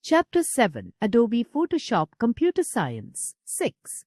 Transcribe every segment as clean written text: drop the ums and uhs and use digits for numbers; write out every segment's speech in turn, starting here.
Chapter 7 Adobe Photoshop Computer Science 6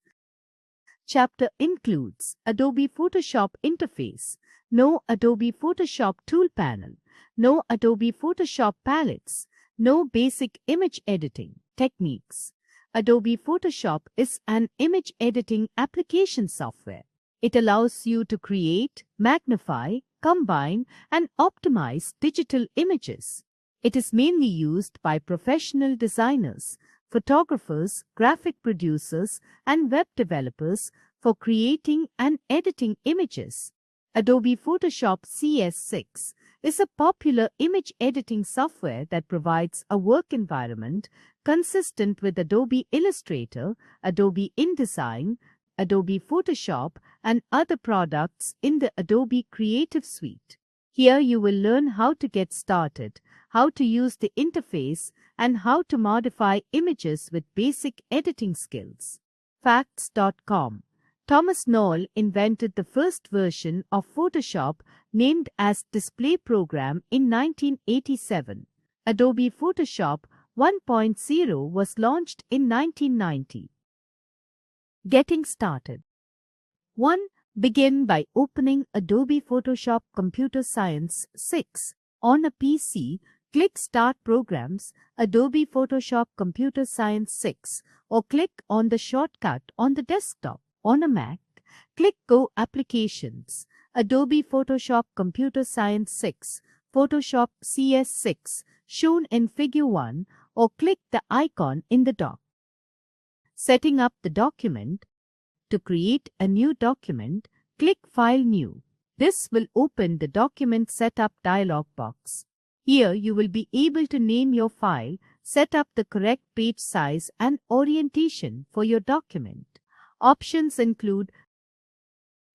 Chapter includes Adobe Photoshop Interface, no Adobe Photoshop Tool Panel, no Adobe Photoshop Palettes, no Basic Image Editing Techniques. Adobe Photoshop is an image editing application software. It allows you to create, magnify, combine, and optimize digital images. It is mainly used by professional designers, photographers, graphic producers, and web developers for creating and editing images. Adobe Photoshop CS6 is a popular image editing software that provides a work environment consistent with Adobe Illustrator, Adobe InDesign, Adobe Photoshop, and other products in the Adobe Creative Suite. Here you will learn how to get started, how to use the interface, and how to modify images with basic editing skills. Facts.com. Thomas Knoll invented the first version of Photoshop named as Display Program in 1987. Adobe Photoshop 1.0 was launched in 1990. Getting started. 1. Begin by opening Adobe Photoshop Computer Science 6 on a PC. Click Start Programs, Adobe Photoshop Computer Science 6, or click on the shortcut on the desktop. On a Mac, click Go Applications, Adobe Photoshop Computer Science 6, Photoshop CS6, shown in Figure 1, or click the icon in the dock. Setting up the document. To create a new document, click File New. This will open the Document Setup dialog box. Here you will be able to name your file, set up the correct page size and orientation for your document. Options include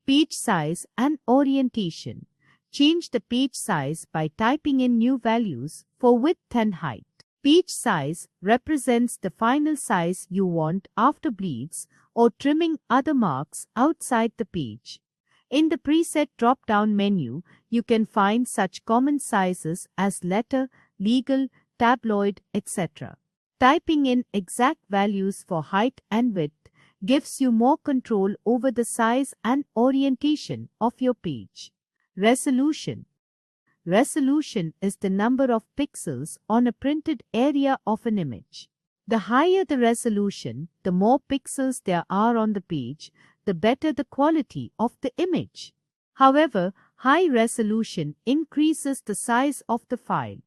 page size and orientation. Change the page size by typing in new values for width and height. Page size represents the final size you want after bleeds or trimming other marks outside the page. In the preset drop-down menu, you can find such common sizes as letter, legal, tabloid, etc. Typing in exact values for height and width gives you more control over the size and orientation of your page. Resolution. Resolution is the number of pixels on a printed area of an image. The higher the resolution, the more pixels there are on the page, the better the quality of the image. However, high resolution increases the size of the file.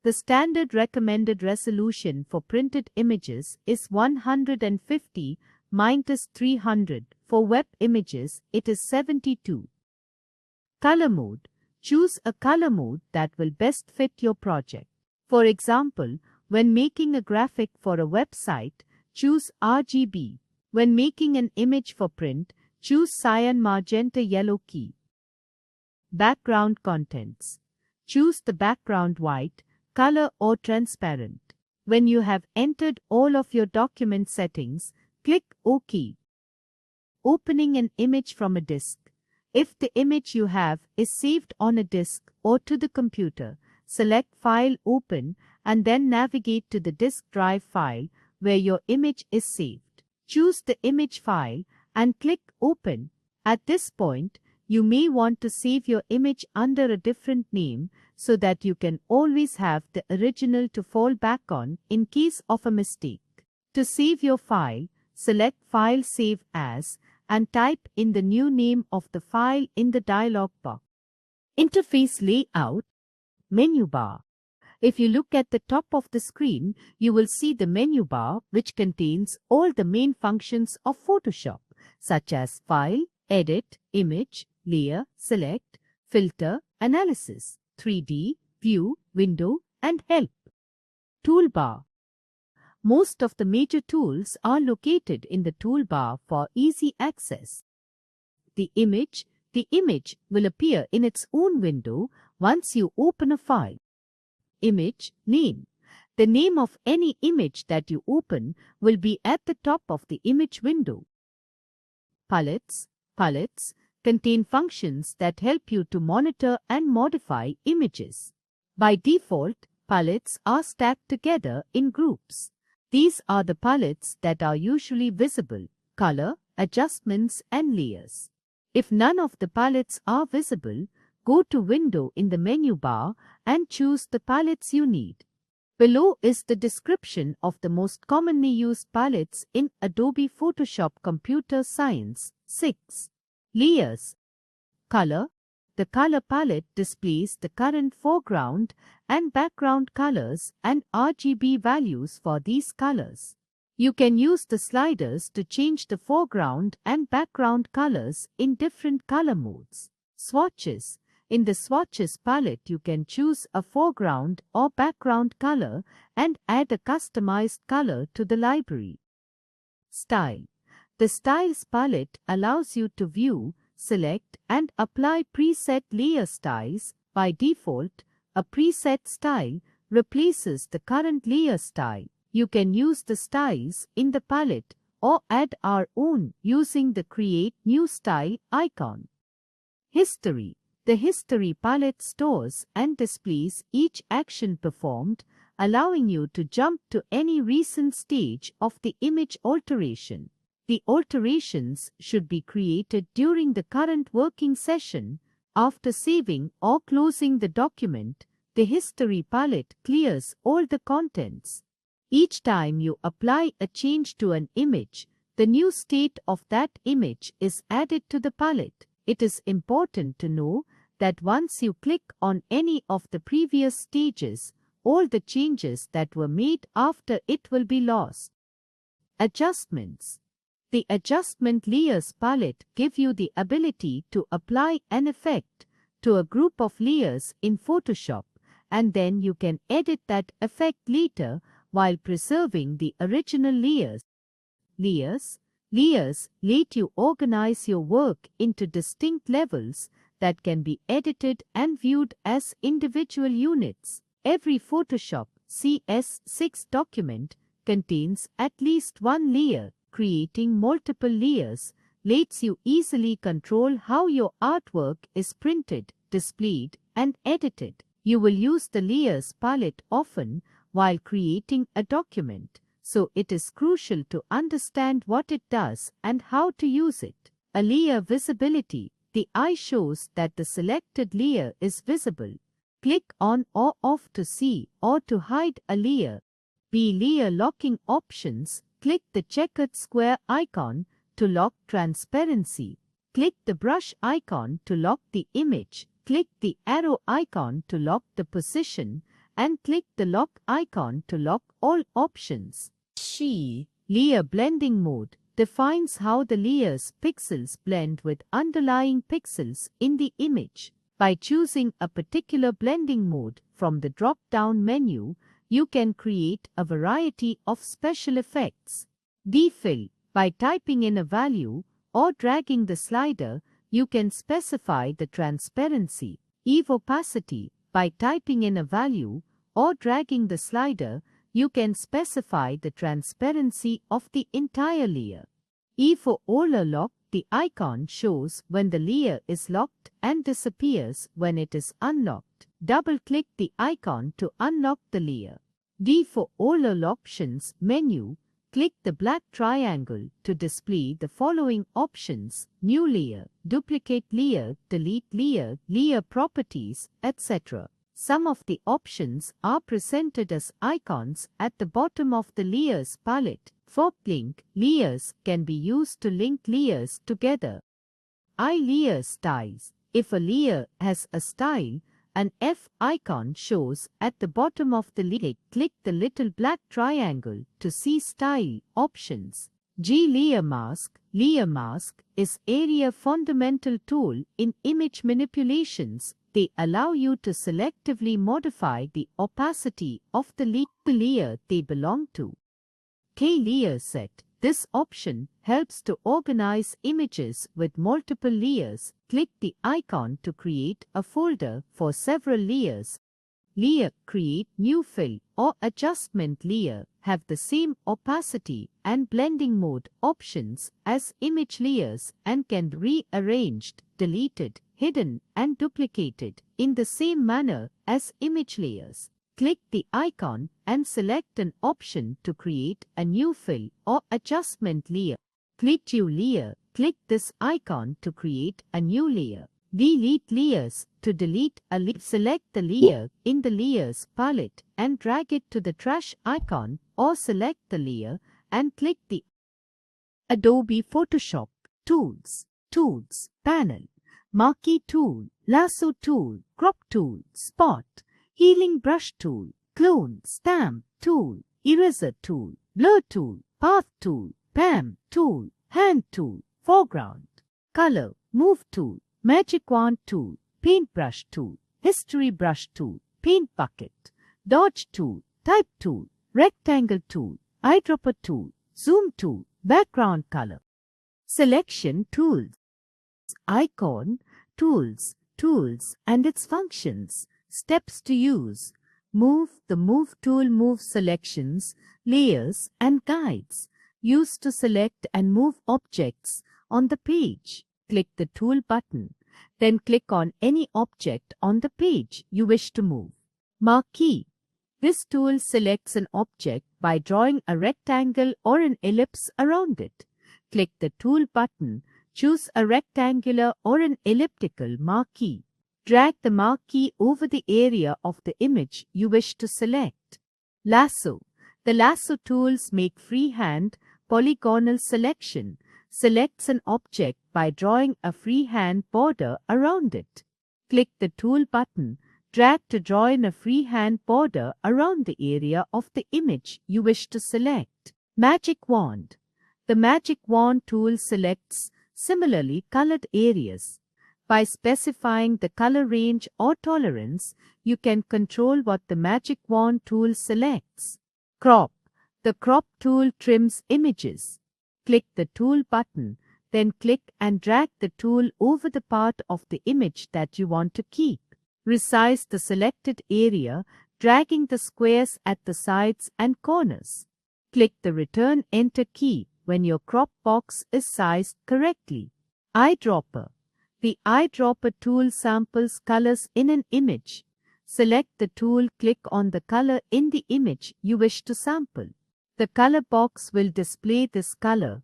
The standard recommended resolution for printed images is 150-300. For web images, it is 72. Color mode. Choose a color mode that will best fit your project. For example, when making a graphic for a website, choose RGB. When making an image for print, choose cyan, magenta, yellow key. Background contents. Choose the background white, color or transparent. When you have entered all of your document settings, click OK. Opening an image from a disk. If the image you have is saved on a disk or to the computer, select File, Open, and then navigate to the disk drive file where your image is saved. Choose the image file and click Open. At this point, you may want to save your image under a different name so that you can always have the original to fall back on in case of a mistake. To save your file, select File, Save As, and type in the new name of the file in the dialog box. Interface layout. Menu bar. If you look at the top of the screen, you will see the menu bar which contains all the main functions of Photoshop, such as File, Edit, Image, Layer, Select, Filter, Analysis, 3D, View, Window, and Help. Toolbar. Most of the major tools are located in the toolbar for easy access. The image will appear in its own window once you open a file. Image name. The name of any image that you open will be at the top of the image window. Palettes contain functions that help you to monitor and modify images. By default, Palettes are stacked together in groups. These are the palettes that are usually visible: color, adjustments, and layers. If none of the palettes are visible, go to Window in the menu bar and choose the palettes you need. Below is the description of the most commonly used palettes in Adobe Photoshop Computer Science 6. Layers. Color. The color palette displays the current foreground and background colors and RGB values for these colors. You can use the sliders to change the foreground and background colors in different color modes. Swatches. In the Swatches palette, you can choose a foreground or background color and add a customized color to the library. Style. The Styles palette allows you to view, select, and apply preset layer styles. By default, a preset style replaces the current layer style. You can use the styles in the palette or add our own using the Create New Style icon. History. The History palette stores and displays each action performed, allowing you to jump to any recent stage of the image alteration. The alterations should be created during the current working session. After saving or closing the document, the History palette clears all the contents. Each time you apply a change to an image, the new state of that image is added to the palette. It is important to know that once you click on any of the previous stages, all the changes that were made after it will be lost. Adjustments. The Adjustment Layers palette gives you the ability to apply an effect to a group of layers in Photoshop, and then you can edit that effect later while preserving the original layers. Layers let you organize your work into distinct levels that can be edited and viewed as individual units. Every Photoshop CS6 document contains at least one layer. Creating multiple layers lets you easily control how your artwork is printed, displayed, and edited. You will use the Layers palette often while creating a document, so it is crucial to understand what it does and how to use it. A layer visibility. The eye shows that the selected layer is visible. Click on or off to see or to hide a layer. Layer locking options. Click the checkered square icon to lock transparency. Click the brush icon to lock the image. Click the arrow icon to lock the position, and click the lock icon to lock all options. Layer blending mode defines how the layer's pixels blend with underlying pixels in the image. By choosing a particular blending mode from the drop-down menu, you can create a variety of special effects. Defill. By typing in a value or dragging the slider, you can specify the transparency. Opacity. By typing in a value or dragging the slider, you can specify the transparency of the entire layer. For lock, the icon shows when the layer is locked and disappears when it is unlocked. Double-click the icon to unlock the layer. For all options menu, click the black triangle to display the following options: New Layer, Duplicate Layer, Delete Layer, Layer Properties, etc. Some of the options are presented as icons at the bottom of the Layers palette. For link, layers can be used to link layers together. Layer styles. If a layer has a style, an F icon shows at the bottom of the layer. Click the little black triangle to see style options. Layer mask. Layer mask is area fundamental tool in image manipulations. They allow you to selectively modify the opacity of the layer they belong to. Layer set. This option helps to organize images with multiple layers. Click the icon to create a folder for several layers. Layer, create new fill or adjustment layer have the same opacity and blending mode options as image layers and can be rearranged, deleted, hidden, and duplicated in the same manner as image layers. click the icon and select an option to create a new fill or adjustment layer. Click New Layer. Click this icon to create a new layer. Delete layers. To delete a layer, select the layer in the Layers palette and drag it to the trash icon, or select the layer and click the Adobe Photoshop Tools panel, Marquee tool, Lasso tool, Crop tool, Spot, Healing brush tool, Clone, Stamp tool, Eraser tool, Blur tool, Path tool, Palm tool, Hand tool, Foreground, Color, Move tool, Magic wand tool, Paintbrush tool, History brush tool, Paint bucket, Dodge tool, Type tool, Rectangle tool, Eyedropper tool, Zoom tool, Background color. Selection tools, icon, tools and its functions. Steps to use. Move. The Move tool moves selections, layers and guides. Used to select and move objects on the page. Click the tool button. Then click on any object on the page you wish to move. Marquee. This tool selects an object by drawing a rectangle or an ellipse around it. Click the tool button. Choose a rectangular or an elliptical marquee. Drag the marquee over the area of the image you wish to select. Lasso. The lasso tools make freehand polygonal selection. Selects an object by drawing a freehand border around it. Click the tool button. Drag to draw in a freehand border around the area of the image you wish to select. Magic wand. The magic wand tool selects similarly colored areas. By specifying the color range or tolerance, you can control what the magic wand tool selects. Crop. The crop tool trims images. Click the tool button, then click and drag the tool over the part of the image that you want to keep. Resize the selected area, dragging the squares at the sides and corners. Click the Return Enter key when your crop box is sized correctly. Eyedropper. The eyedropper tool samples colors in an image. Select the tool, click on the color in the image you wish to sample. The color box will display this color.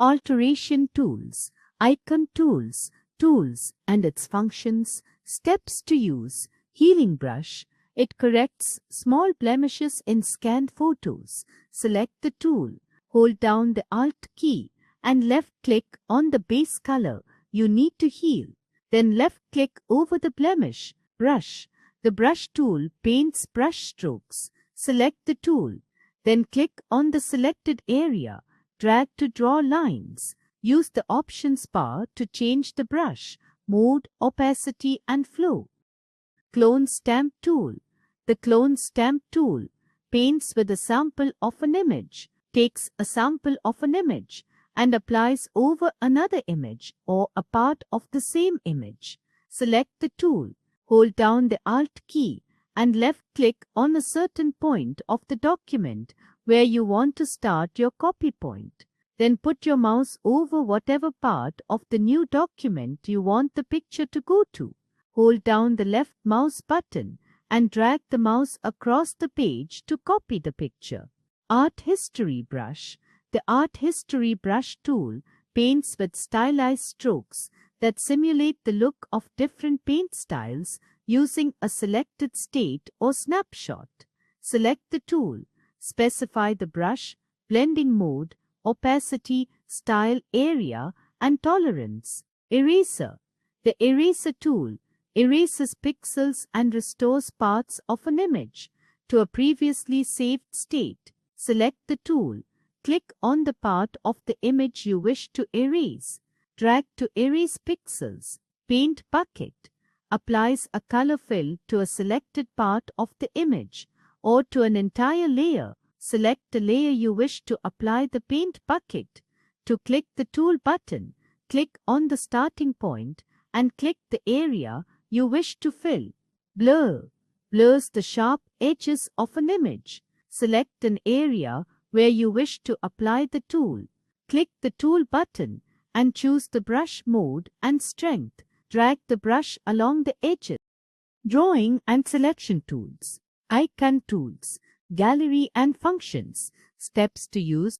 Alteration tools, icon tools and its functions. Steps to use. Healing brush. It corrects small blemishes in scanned photos. Select the tool. Hold down the Alt key and left-click on the base color you need to heal. Then left-click over the blemish. Brush. The brush tool paints brush strokes. Select the tool. Then click on the selected area. Drag to draw lines. Use the Options bar to change the brush, mode, opacity and flow. Clone Stamp tool. The Clone Stamp tool paints with a sample of an image, takes a sample of an image and applies over another image or a part of the same image. Select the tool. Hold down the Alt key and left-click on a certain point of the document where you want to start your copy point. Then put your mouse over whatever part of the new document you want the picture to go to. Hold down the left mouse button and drag the mouse across the page to copy the picture. Art History brush. The Art History brush tool paints with stylized strokes that simulate the look of different paint styles using a selected state or snapshot. Select the tool. Specify the brush, blending mode, opacity, style, area, and tolerance. Eraser. The eraser tool erases pixels and restores parts of an image to a previously saved state. Select the tool. Click on the part of the image you wish to erase. Drag to erase pixels. Paint bucket applies a color fill to a selected part of the image or to an entire layer. Select the layer you wish to apply the paint bucket. To click the tool button, click on the starting point and click the area you wish to fill. Blur blurs the sharp edges of an image. Select an area where you wish to apply the tool. Click the tool button and choose the brush mode and strength. Drag the brush along the edges. Drawing and selection tools, icon tools, gallery and functions, steps to use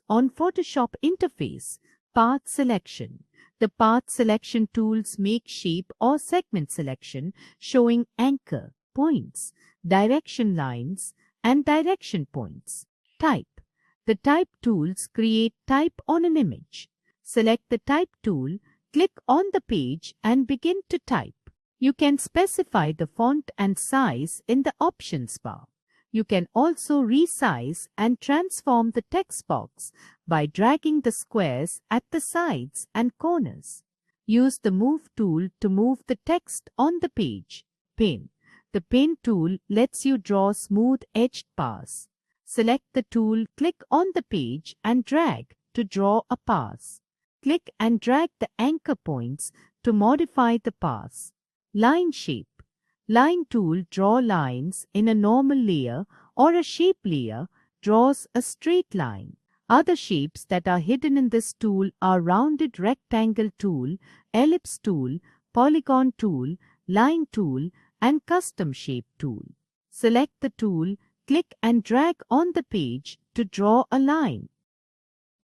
on Photoshop interface, path selection. The path selection tools make shape or segment selection showing anchor, points, direction lines, and direction points. Type. The type tools create type on an image. Select the type tool, click on the page and begin to type. You can specify the font and size in the options bar. You can also resize and transform the text box by dragging the squares at the sides and corners. Use the Move tool to move the text on the page. Pen. The Pen tool lets you draw smooth-edged paths. Select the tool, click on the page and drag to draw a path. Click and drag the anchor points to modify the paths. Line shape. Line tool draw lines in a normal layer or a shape layer, draws a straight line. Other shapes that are hidden in this tool are rounded rectangle tool, ellipse tool, polygon tool, line tool, and custom shape tool. Select the tool, click and drag on the page to draw a line.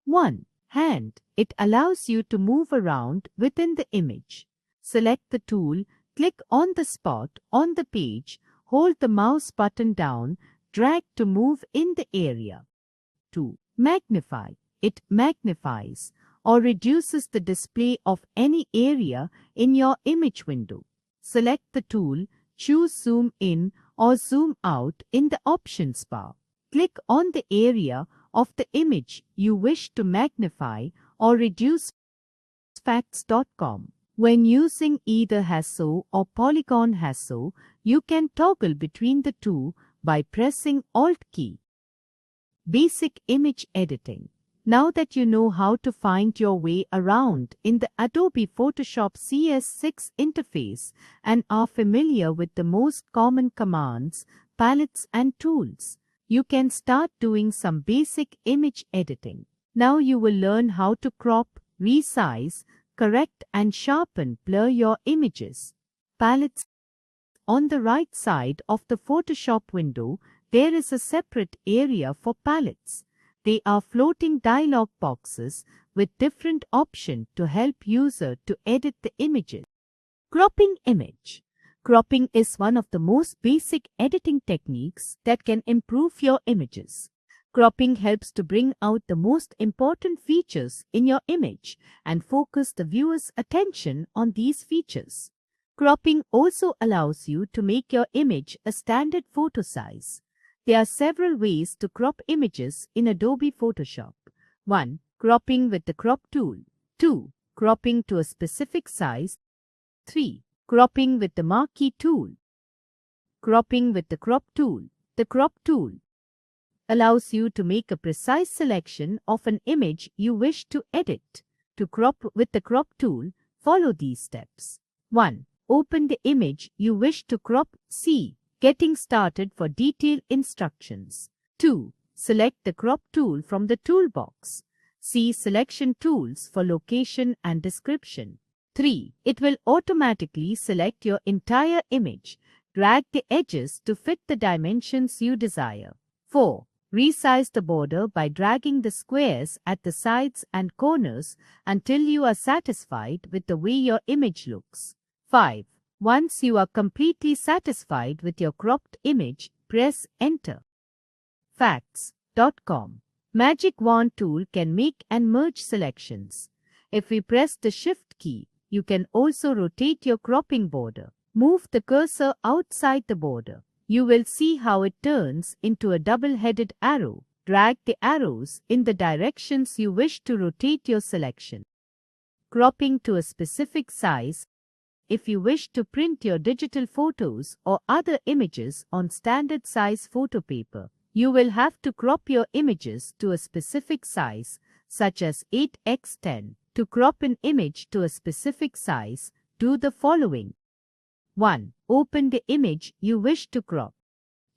1. Hand. It allows you to move around within the image. Select the tool, click on the spot on the page, hold the mouse button down, drag to move in the area. 2. Magnify. It magnifies or reduces the display of any area in your image window. Select the tool, choose Zoom in or Zoom out in the options bar. Click on the area of the image you wish to magnify or reduce. Facts.com. When using either lasso or polygon lasso, you can toggle between the two by pressing Alt key. Basic image editing. Now that you know how to find your way around in the Adobe Photoshop CS6 interface and are familiar with the most common commands, palettes and tools, you can start doing some basic image editing. Now you will learn how to crop, resize, correct and sharpen blur your images. Palettes. On the right side of the Photoshop window, there is a separate area for palettes. They are floating dialog boxes with different options to help user to edit the images. Cropping image. Cropping is one of the most basic editing techniques that can improve your images. Cropping helps to bring out the most important features in your image and focus the viewer's attention on these features. Cropping also allows you to make your image a standard photo size. There are several ways to crop images in Adobe Photoshop. 1. Cropping with the crop tool. 2. Cropping to a specific size. 3. Cropping with the marquee tool. Cropping with the crop tool. The crop tool allows you to make a precise selection of an image you wish to edit. To crop with the crop tool, follow these steps. 1. Open the image you wish to crop. See Getting started for detailed instructions. 2. Select the crop tool from the toolbox. See selection tools for location and description. 3. It will automatically select your entire image. Drag the edges to fit the dimensions you desire. 4. Resize the border by dragging the squares at the sides and corners until you are satisfied with the way your image looks. 5. Once you are completely satisfied with your cropped image, press Enter. Facts.com. Magic Wand tool can make and merge selections. If we press the Shift key, you can also rotate your cropping border. Move the cursor outside the border. You will see how it turns into a double-headed arrow. Drag the arrows in the directions you wish to rotate your selection. Cropping to a specific size. If you wish to print your digital photos or other images on standard size photo paper, you will have to crop your images to a specific size, such as 8x10. To crop an image to a specific size, do the following. 1. Open the image you wish to crop.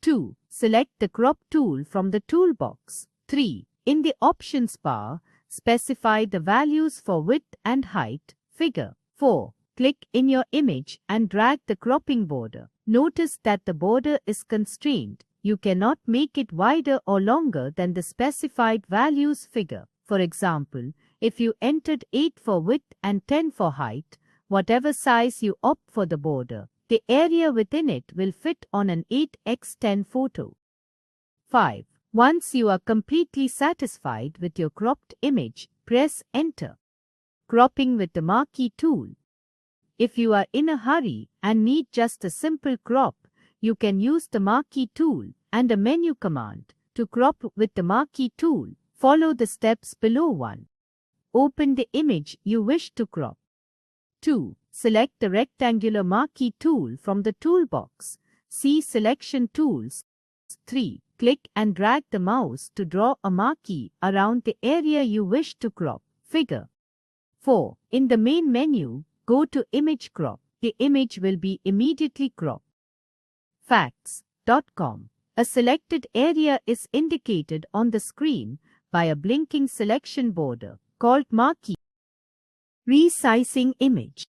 2. Select the crop tool from the toolbox. 3. In the options bar, specify the values for width and height, figure. 4. Click in your image and drag the cropping border. Notice that the border is constrained. You cannot make it wider or longer than the specified values figure. For example, if you entered 8 for width and 10 for height, whatever size you opt for the border, the area within it will fit on an 8x10 photo. 5. Once you are completely satisfied with your cropped image, press Enter. Cropping with the marquee tool. If you are in a hurry and need just a simple crop, you can use the marquee tool and a menu command. To crop with the marquee tool, follow the steps below. 1. Open the image you wish to crop. 2. Select the rectangular marquee tool from the toolbox. See Selection Tools. 3. Click and drag the mouse to draw a marquee around the area you wish to crop. Figure. 4. In the main menu, go to Image Crop. The image will be immediately cropped. Facts.com. A selected area is indicated on the screen by a blinking selection border called marquee. Resizing image.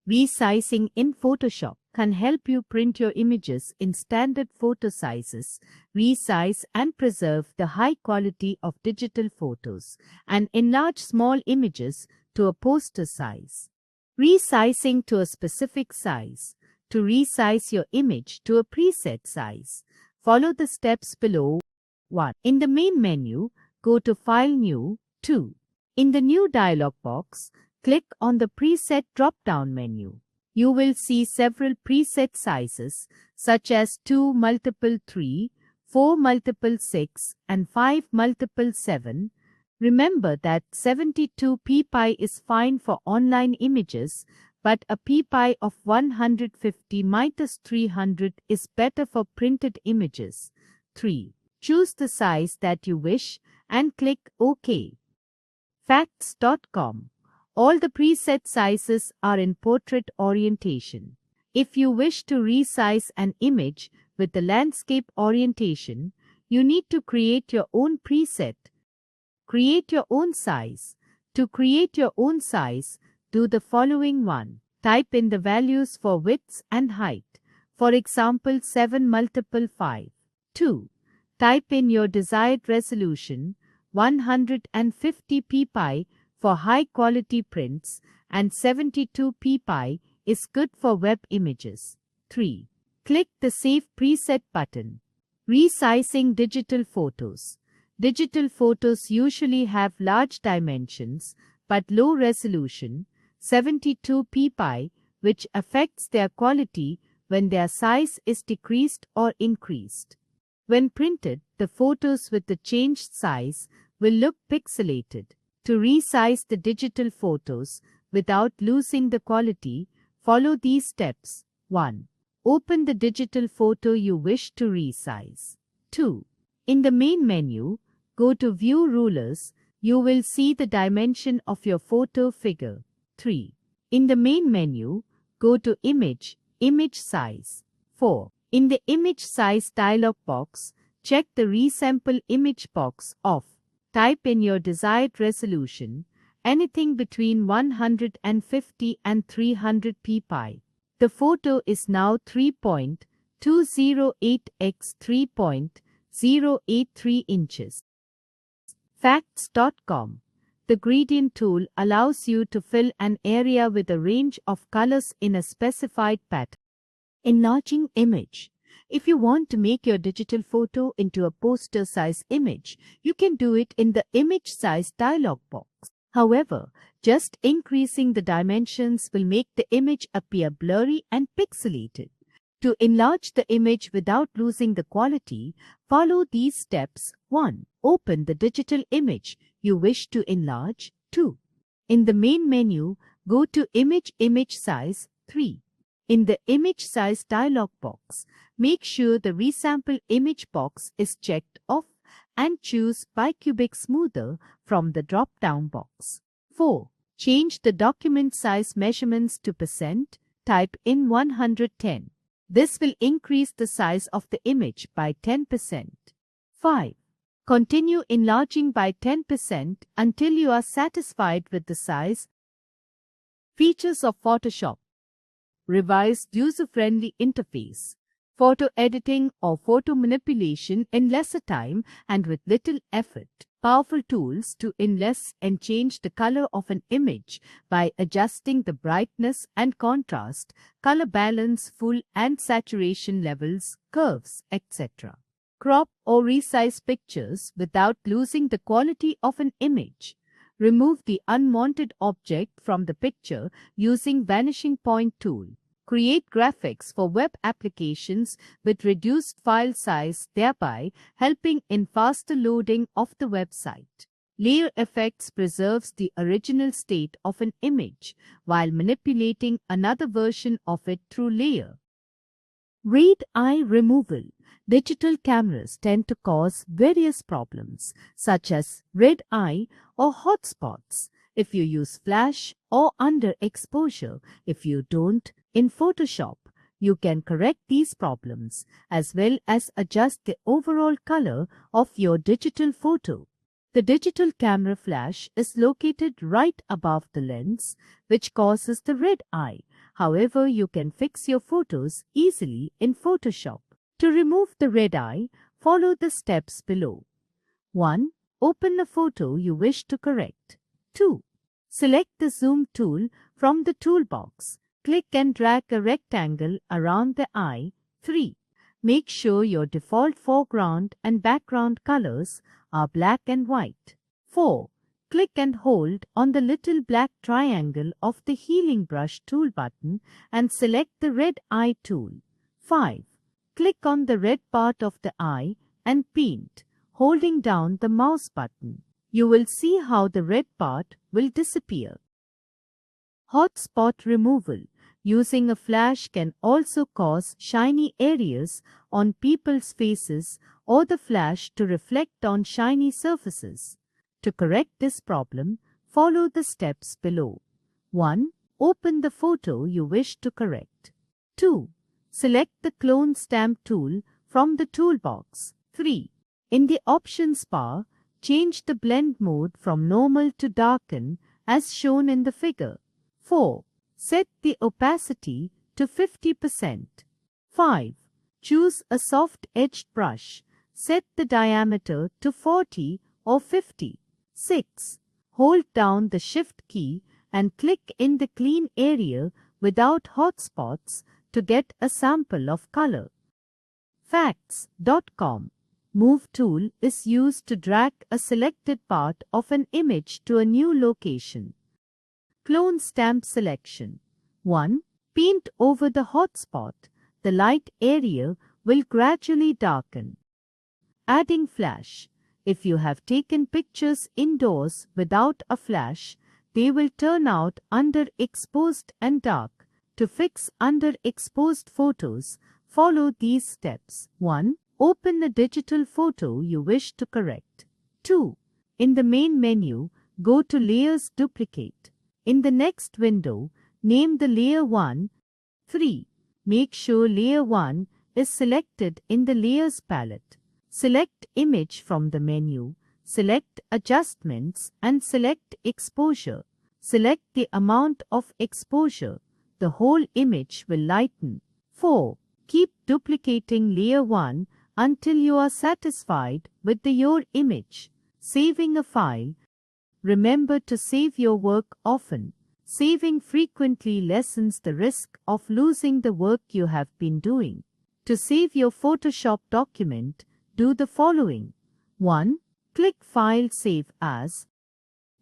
Resizing in Photoshop can help you print your images in standard photo sizes, resize and preserve the high quality of digital photos, and enlarge small images to a poster size. Resizing to a specific size. To resize your image to a preset size, follow the steps below. 1. In the main menu, go to File New. 2. In the New dialog box, click on the Preset drop-down menu. You will see several preset sizes such as 2x3, 4x6, and 5x7. Remember that 72 ppi is fine for online images, but a ppi of 150-300 is better for printed images. 3. Choose the size that you wish and click OK. Facts.com. All the preset sizes are in portrait orientation. If you wish to resize an image with the landscape orientation, you need to create your own preset. Create your own size. To create your own size, do the following. 1. Type in the values for widths and height. For example, 7x5. 2. Type in your desired resolution, 150 ppi for high-quality prints, and 72 ppi is good for web images. 3. Click the Save Preset button. Resizing digital photos. Digital photos usually have large dimensions but low resolution, 72 ppi, which affects their quality when their size is decreased or increased. When printed, the photos with the changed size will look pixelated. To resize the digital photos without losing the quality, follow these steps. 1. Open the digital photo you wish to resize. 2. In the main menu, go to View Rulers. You will see the dimension of your photo figure. 3. In the main menu, go to Image, Image Size. 4. In the Image Size dialog box, check the Resample Image box off. Type in your desired resolution, anything between 150 and 300 ppi. The photo is now 3.208 x 3.083 inches. Facts.com. The gradient tool allows you to fill an area with a range of colors in a specified pattern. Enlarging image. If you want to make your digital photo into a poster-size image, you can do it in the Image Size dialog box. However, just increasing the dimensions will make the image appear blurry and pixelated. To enlarge the image without losing the quality, follow these steps. 1. Open the digital image you wish to enlarge. 2. In the main menu, go to Image, Image Size. 3. In the Image Size dialog box, make sure the Resample Image box is checked off and choose Bicubic Smoother from the drop-down box. 4. Change the document size measurements to %. Type in 110. This will increase the size of the image by 10%. 5. Continue enlarging by 10% until you are satisfied with the size. Features of Photoshop. revised user-friendly interface. Photo editing or photo manipulation in lesser time and with little effort. Powerful tools to enlist and change the color of an image by adjusting the brightness and contrast, color balance, full and saturation levels, curves, etc. Crop or resize pictures without losing the quality of an image. Remove the unwanted object from the picture using vanishing point tool. Create graphics for web applications with reduced file size, thereby helping in faster loading of the website. Layer effects preserves the original state of an image while manipulating another version of it through layer. Red eye removal. Digital cameras tend to cause various problems such as red eye or hotspots if you use flash or underexposure. If you don't, in Photoshop, you can correct these problems as well as adjust the overall color of your digital photo. The digital camera flash is located right above the lens, which causes the red eye. However, you can fix your photos easily in Photoshop. To remove the red eye, follow the steps below. 1. Open a photo you wish to correct. 2. Select the zoom tool from the toolbox. Click and drag a rectangle around the eye. 3. Make sure your default foreground and background colors are black and white. 4. Click and hold on the little black triangle of the healing brush tool button and select the red eye tool. 5. Click on the red part of the eye and paint, holding down the mouse button. You will see how the red part will disappear. Hotspot removal. Using a flash can also cause shiny areas on people's faces or the flash to reflect on shiny surfaces. To correct this problem, follow the steps below. 1. Open the photo you wish to correct. 2. Select the clone stamp tool from the toolbox. 3. In the options bar, change the blend mode from normal to darken as shown in the figure. 4. Set the opacity to 50%. 5. Choose a soft-edged brush. Set the diameter to 40 or 50. 6. Hold down the Shift key and click in the clean area without hotspots to get a sample of color. Facts.com. Move tool is used to drag a selected part of an image to a new location. Clone stamp selection. 1. Paint over the hotspot. The light area will gradually darken. Adding flash. If you have taken pictures indoors without a flash, they will turn out underexposed and dark. To fix underexposed photos, follow these steps. 1. Open a digital photo you wish to correct. 2. In the main menu, go to Layers Duplicate. In the next window, name the layer 1. 3. Make sure layer 1 is selected in the Layers palette. Select Image from the menu. Select Adjustments and select Exposure. Select the amount of exposure. The whole image will lighten. 4. Keep duplicating layer 1 until you are satisfied with your image. Saving a file. Remember to save your work often. Saving frequently lessens the risk of losing the work you have been doing. To save your Photoshop document, do the following. 1. Click File Save As.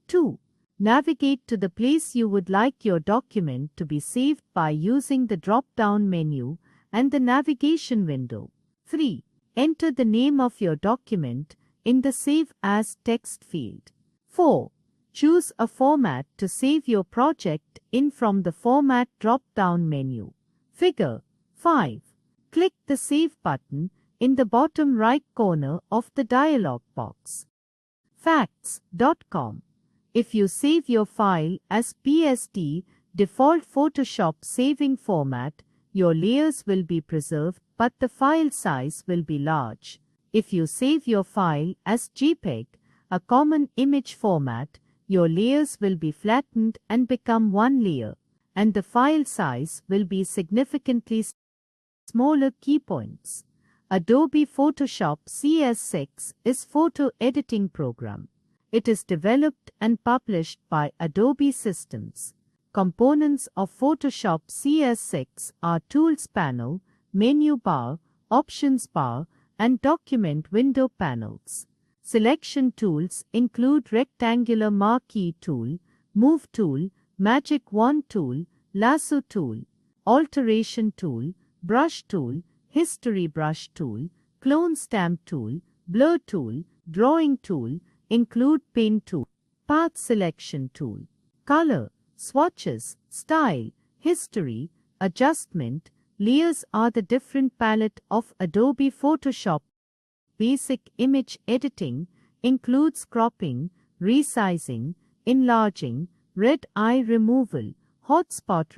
2. Navigate to the place you would like your document to be saved by using the drop-down menu and the navigation window. 3. Enter the name of your document in the Save As text field. 4. Choose a format to save your project in from the Format drop-down menu. Figure 5. Click the Save button in the bottom right corner of the dialog box. Facts.com. If you save your file as PSD, default Photoshop saving format, your layers will be preserved but the file size will be large. If you save your file as JPEG, a common image format, your layers will be flattened and become one layer. and the file size will be significantly smaller. Key points. Adobe Photoshop CS6 is photo editing program. It is developed and published by Adobe Systems. Components of Photoshop CS6 are Tools panel, Menu bar, Options bar, and Document window panels. Selection tools include Rectangular Marquee tool, Move tool, Magic Wand tool, Lasso tool, Alteration tool, Brush tool, History brush tool, Clone stamp tool, Blur tool, Drawing tool, Include Pen tool, Path selection tool, Color, Swatches, Style, History, Adjustment, Layers are the different palette of Adobe Photoshop. Basic image editing includes cropping, resizing, enlarging, red eye removal, hotspot